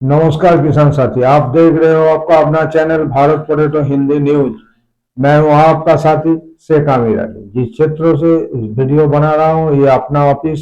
नमस्कार किसान साथी, आप देख रहे हो आपका अपना channel Bharat potato Hindi news. मैं हूं आपका साथी शेख आमिर अली। जिस क्षेत्रों से वीडियो बना रहा हूं ये अपना ऑफिस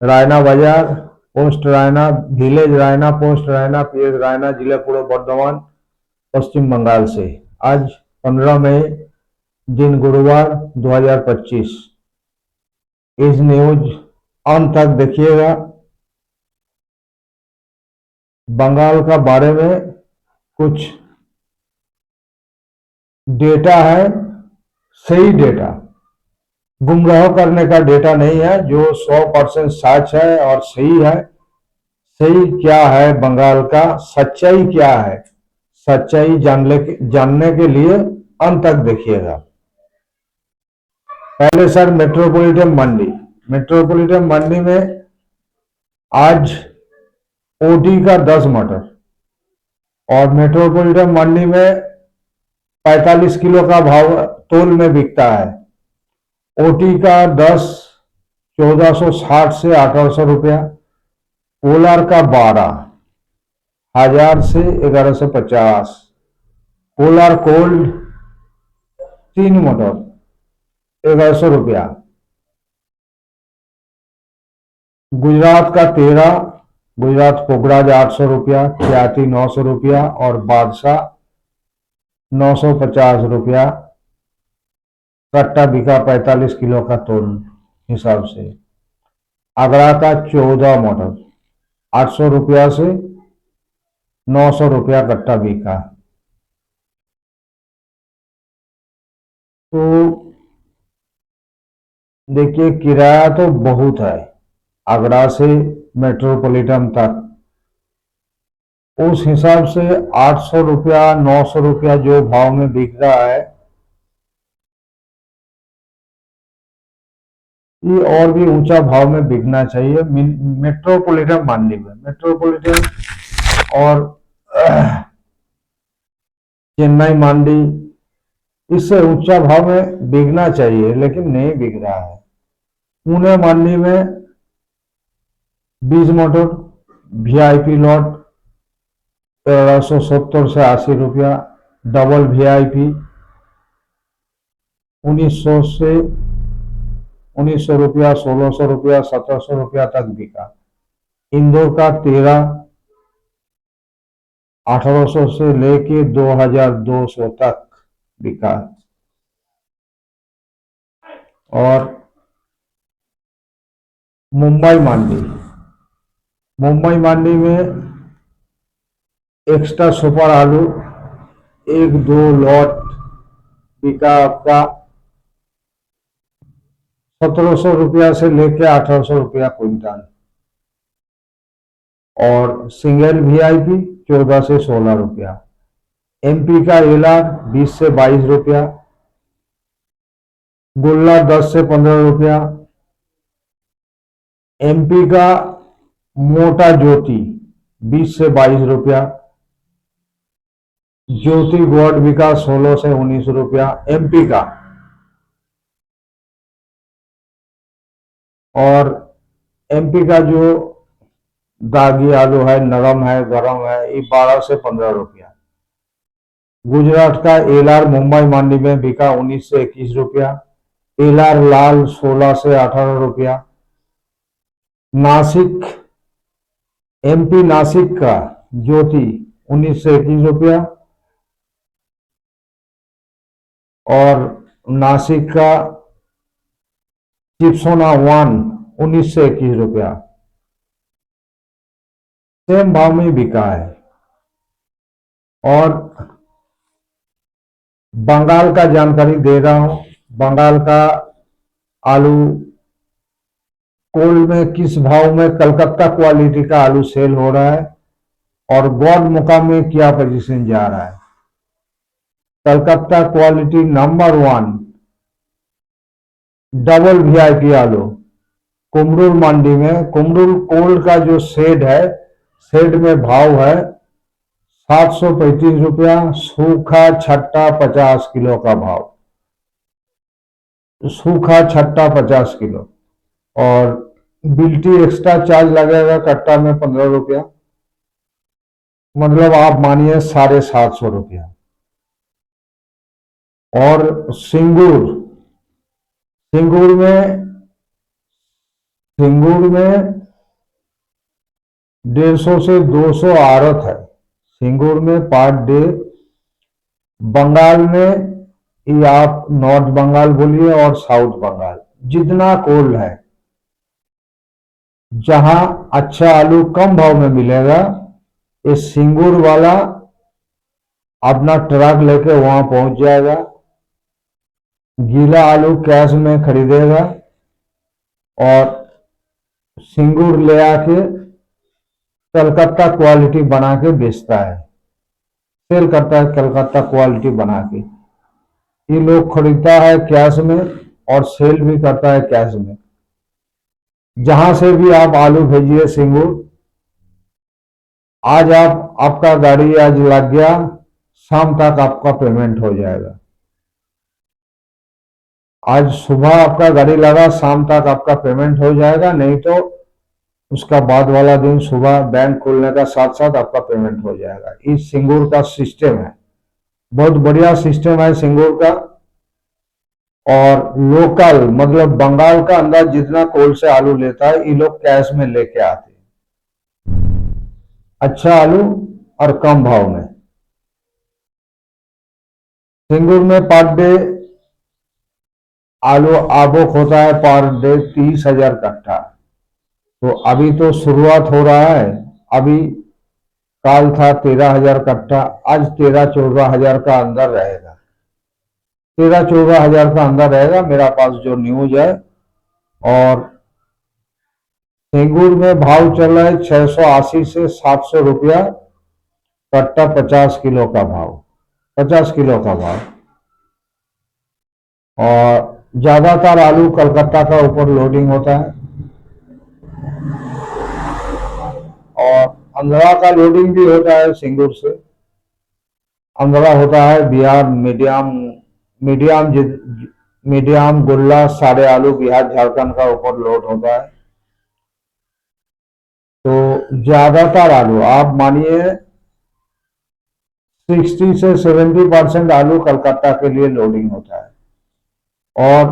रायना बाजार, post Raina, village Raina, post Raina, PS Raina, जिला पूर्व बर्धमान, पश्चिम बंगाल से। आज 15 मई, दिन गुरुवार 2025। इस न्यूज अंत तक देखिएगा। बंगाल का बारे में कुछ डेटा है, सही डेटा, गुमराह करने का डेटा नहीं है, जो 100% सच है और सही है। सही क्या है, बंगाल का सच्चाई क्या है, सच्चाई जानने के लिए अंत तक देखिएगा। पहले सर, मेट्रोपॉलिटन मंडी में आज ओटी का 10 मटर और मेट्रोपॉलिटन मंडी में 45 किलो का भाव तोल में बिकता है। ओटी का 10 1460 से 1800 रुपया, कोलार का 12,000 से 1150, कोलार कोल्ड 3 मटर 1100 रुपया, गुजरात का 13, गुजरात कोकराज 800 रुपया, ख्याति 900 रुपया और बादशाह 950 रुपया कट्टा बिका 45 किलो का तोल हिसाब से। आगरा का 14 मटर 800 रुपया से 900 रुपया कट्टा बिका। तो देखिए, किराया तो बहुत है आगरा से मेट्रोपॉलिटन तक। उस हिसाब से 800 रुपया 900 रुपया जो भाव में बिक रहा है, ये और भी ऊंचा भाव में बिकना चाहिए मेट्रोपॉलिटन मंडी में। मेट्रोपॉलिटन और चेन्नई मंडी इससे ऊंचा भाव में बिकना चाहिए, लेकिन नहीं बिक रहा है। पुणे मंडी में 20 मोटर वीआईपी लॉट 1370 से 80 रुपया, डबल वीआईपी 1900 से 1900 रुपया, 1600 रुपया, 1700 रुपया तक बिका। इंदौर का 13 1800 से लेके 2200 तक बिका। और मुंबई मंडी में एक्स्ट्रा सुपर आलू 1-2 लॉट बिका आपका 1700 रुपया से लेके 1800 रुपया क्विंटल। और सिंगल वीआईपी 14 से 16 रुपया। एमपी का एलआर 20 से 22 रुपया, गोल्ला 10 से 15 रुपया। एमपी का मोटा ज्योति 20 से 22 रुपया, ज्योति गोल्ड बिका 16 से 19 रुपया एमपी का। और एमपी का जो दागी आलू है, नरम है, गरम है, ये 12 से 15 रुपया। गुजरात का एलआर मुंबई मंडी में बिका 19 से 21 रुपया, एलआर लाल 16 से 18 रुपया। नासिक, एमपी नासिक का ज्योति 19 से 21 रुपया और नासिक का चिप्सोना 1 19 से 21 रुपया। सेम भाव में बिका है। और बंगाल का जानकारी दे रहा हूं। बंगाल का आलू कोल्ड में किस भाव में कलकत्ता क्वालिटी का आलू सेल हो रहा है और गॉड मुकाम में क्या पोजीशन जा रहा है। Calcutta quality number 1 double VIP आलू कुमरुल मंडी में, कुमरुल कोल्ड का जो शेड है, शेड में भाव है 735 रुपया, सूखा छट्टा 50 किलो का भाव, सूखा छट्टा 50 किलो। और बिल्टी एक्स्ट्रा चार्ज लगेगा कट्टा में 15 रुपया, मतलब आप मानिए 750 रुपया। और सिंगूर, सिंगूर में सिंगूर में 150 से 200 आड़त है सिंगूर में पर डे। बंगाल में, ये आप नॉर्थ बंगाल बोलिए और साउथ बंगाल, जितना कोल्ड है, जहां अच्छा आलू कम भाव में मिलेगा, ये सिंगूर वाला अपना ट्रक लेके वहां पहुंच जाएगा, गीला आलू कैश में खरीदेगा और सिंगूर ले आके कलकत्ता क्वालिटी बना के बेचता है, सेल करता है कलकत्ता क्वालिटी बना के। ये लोग खरीदता है कैश में और सेल भी करता है कैश में। जहां से भी आप आलू भेजिए सिंगूर, आज आपका गाड़ी आज लग गया, शाम तक आपका पेमेंट हो जाएगा। आज सुबह आपका गाड़ी लगा, शाम तक आपका पेमेंट हो जाएगा, नहीं तो उसका बाद वाला दिन सुबह बैंक खोलने का साथ साथ आपका पेमेंट हो जाएगा। इस सिंगूर का सिस्टम है, बहुत बढ़िया सिस्टम है सिंगूर का। और लोकल मतलब बंगाल का अंदर जितना कोल से आलू लेता है, ये लोग कैश में लेके आते हैं, अच्छा आलू और कम भाव में। सिंगूर में पर डे आलू आवक होता है, पर डे 30,000 कट्टा। तो अभी तो शुरुआत हो रहा है, अभी काल था 13,000 कट्टा, आज 13-14 हजार का अंदर रहेगा, 13-14 हजार का अंदर रहेगा मेरा पास जो न्यूज है। और सिंगूर में भाव चल रहा है 680 से 700 रुपया कट्टा, 50 किलो का भाव, 50 किलो का भाव। और ज्यादातर आलू कलकत्ता का ऊपर लोडिंग होता है और आंध्रा का लोडिंग भी होता है सिंगूर से। आंध्रा होता है बिहार, मीडियम मीडियम मीडियम गुल्ला सारे आलू बिहार झारखंड का ऊपर लोड होता है। तो ज्यादातर आलू आप मानिए 60 से 70% आलू कलकत्ता के लिए लोडिंग होता है और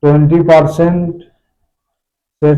20% से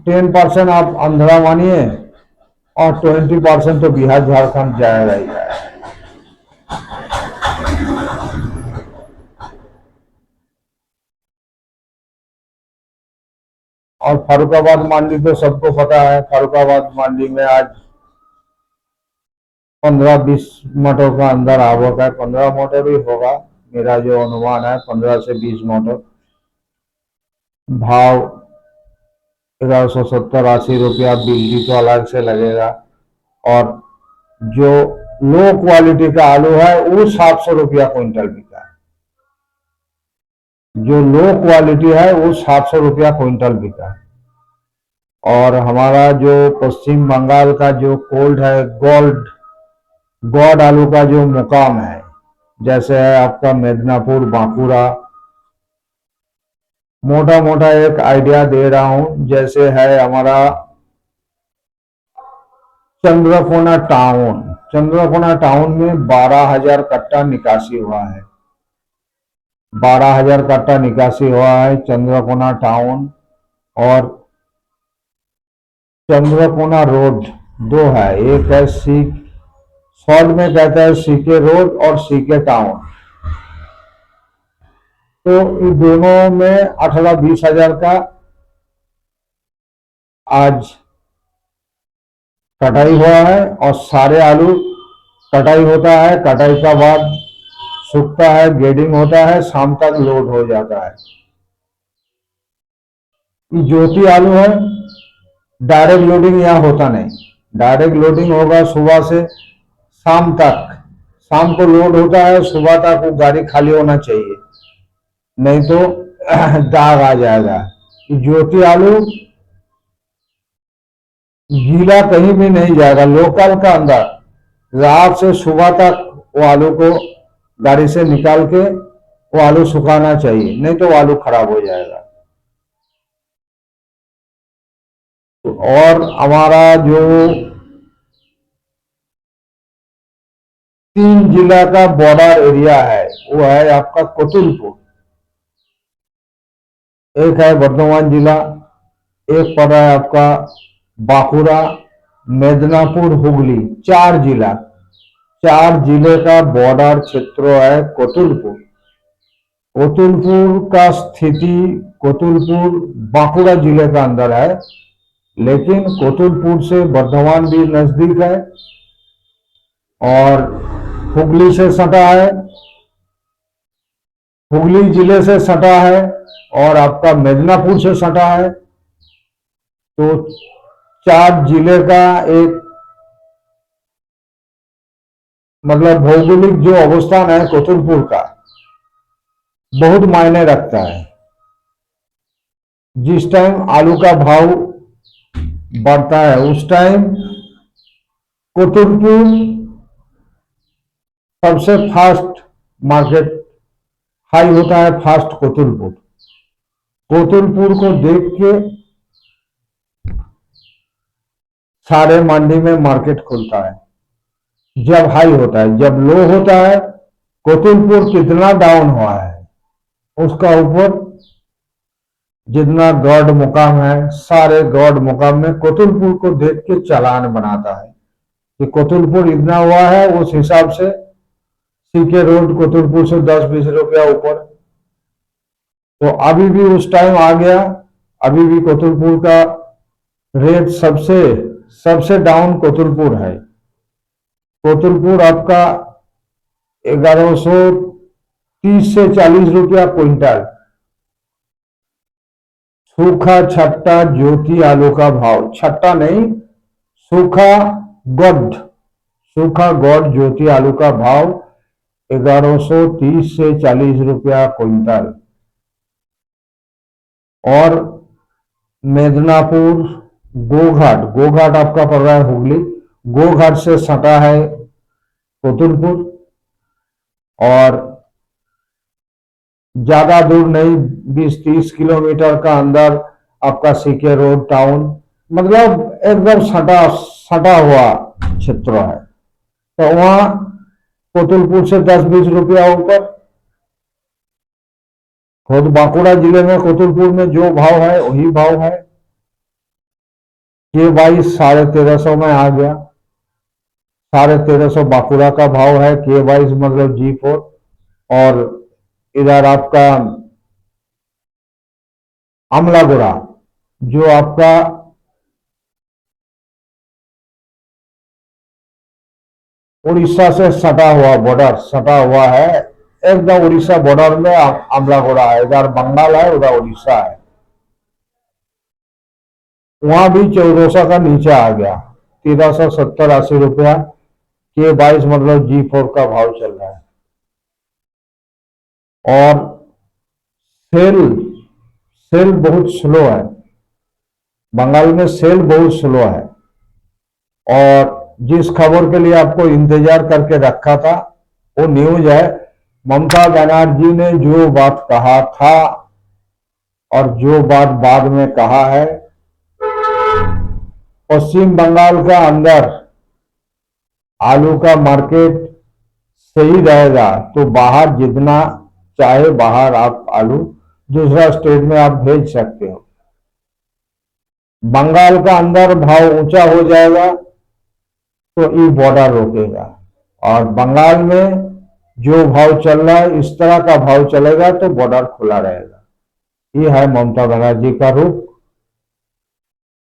10% आप आंध्रा मानिए और 20% तो बिहार झारखंड जाएगा ही जाएगा। और फरुखाबाद मंडी तो सबको पता है, फरुखाबाद मंडी में आज 15-20 मोटर का अंदर आवक है, 15 मोटर ही होगा, मेरा जो अनुमान है 15 से 20 मोटर। भाव 1170-80 रुपया, बिजली तो अलग से लगेगा। और जो लो क्वालिटी का आलू है वो 700 रुपया क्विंटल बिका है, जो लो क्वालिटी है वो 700 रुपया क्विंटल बिका है। और हमारा जो पश्चिम बंगाल का जो कोल्ड है, गॉड आलू का जो मुकाम है, जैसे है आपका मिदनापुर, बांकुड़ा, मोटा मोटा एक आइडिया दे रहा हूं, जैसे है हमारा चंद्रकोना टाउन में 12,000 कट्टा निकासी हुआ है, 12,000 कट्टा निकासी हुआ है चंद्रकोना टाउन। और चंद्रकोना रोड दो है, एक है शॉर्ट में कहता है सीके रोड और सीके टाउन। तो इन दोनों में 18-20 हजार का आज कटाई हुआ है। और सारे आलू कटाई होता है, कटाई का बाद सूखता है, ग्रेडिंग होता है, शाम तक लोड हो जाता है। ये ज्योति आलू है, डायरेक्ट लोडिंग यहाँ होता नहीं, डायरेक्ट लोडिंग होगा सुबह से शाम तक, शाम को लोड होता है, सुबह तक वो गाड़ी खाली होना चाहिए, नहीं तो दाग आ जाएगा। ज्योति आलू गीला कहीं भी नहीं जाएगा, लोकल का अंदर रात से सुबह तक वो आलू को गाड़ी से निकाल के वो आलू सुखाना चाहिए, नहीं तो वो आलू खराब हो जाएगा। और हमारा जो 3 जिला का बॉर्डर एरिया है वो है आपका कोतुलपुर, एक है वर्धमान जिला, एक पड़ रहा है आपका बांकुड़ा, मेदिनीपुर, हुगली। 4 जिला, 4 जिले का बॉर्डर क्षेत्र है कोतुलपुर। कोतुलपुर का स्थिति कोतुलपुर बांकुड़ा जिले का अंदर है, लेकिन कोतुलपुर से वर्धमान भी नजदीक है और हुगली से सटा है, हुगली जिले से सटा है और आपका मेदिनीपुर से सटा है। तो 4 जिले का एक मतलब भौगोलिक जो अवस्थान है कोतुलपुर का बहुत मायने रखता है। जिस टाइम आलू का भाव बढ़ता है उस टाइम कोतुलपुर सबसे फास्ट मार्केट हाई होता है, फास्ट कोतुलपुर। कोतुलपुर को देख के सारे मंडी में मार्केट खुलता है जब हाई होता है। जब लो होता है कोतुलपुर कितना डाउन हुआ है उसका ऊपर जितना गॉड मुकाम है सारे गॉड मुकाम में कोतुलपुर को देख के चालान बनाता है कि कोतुलपुर इतना हुआ है, उस हिसाब से सीके रोड कोतुलपुर से 10-20 रुपया ऊपर। तो अभी भी उस टाइम आ गया, अभी भी कोतुलपुर का रेट सबसे डाउन कोतुलपुर है। कोतुलपुर आपका 1130 से 40 रुपया क्विंटल। सूखा छट्टा ज्योति आलू का भाव, छट्टा नहीं सूखा गॉड ज्योति आलू का भाव 1130 से 40 रुपया क्विंटल। और मेदिनीपुर गोघाट आपका पड़ रहा है हुगली, गोघाट से सटा है कोतुलपुर और ज्यादा दूर नहीं 20-30 किलोमीटर का अंदर आपका सीके रोड टाउन, मतलब एकदम सटा हुआ क्षेत्र है। तो वहां कोतुलपुर से 10-20 रुपया ऊपर। खुद बांकुड़ा जिले में कोतुलपुर में जो भाव है वही भाव है। K22 1350 में आ गया, 1350 बांकुड़ा का भाव है। K22 मतलब G4। और इधर आपका अमलागुड़ा जो आपका उड़ीसा से सटा हुआ है, एकदम उड़ीसा बॉर्डर में अमलागुड़ा है। इधर बंगाल है, उधर उड़ीसा है। वहां भी 1400 का नीचे आ गया, 1370-80 रुपया। K22 मतलब G4 का भाव चल रहा है। और सेल बहुत स्लो है, बंगाल में सेल बहुत स्लो है। और जिस खबर के लिए आपको इंतजार करके रखा था वो न्यूज है, ममता बनर्जी ने जो बात कहा था और जो बात बाद में कहा है, पश्चिम बंगाल का अंदर आलू का मार्केट सही रहेगा तो बाहर जितना चाहे बाहर आप आलू दूसरा स्टेट में आप भेज सकते हो। बंगाल का अंदर भाव ऊंचा हो जाएगा तो ई बॉर्डर रोकेगा, और बंगाल में जो भाव चल रहा है इस तरह का भाव चलेगा तो बॉर्डर खुला रहेगा। ये है ममता बनर्जी का रुख।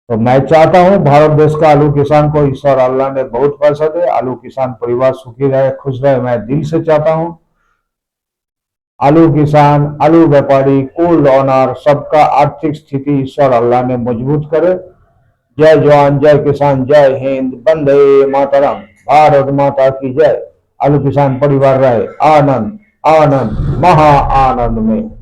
तो मैं चाहता हूं भारत देश का आलू किसान को ईश्वर अल्लाह ने बहुत पैसा दे, आलू किसान परिवार सुखी रहे, खुश रहे, मैं दिल से चाहता हूं। आलू किसान, आलू व्यापारी, कोल्ड ऑनर सबका आर्थिक स्थिति ईश्वर अल्लाह ने मजबूत करे। जय जवान, जय किसान, जय हिंद, वंदे मातरम, भारत माता की जय। आलू किसान परिवार रहे आनंद आनंद महा आनंद में।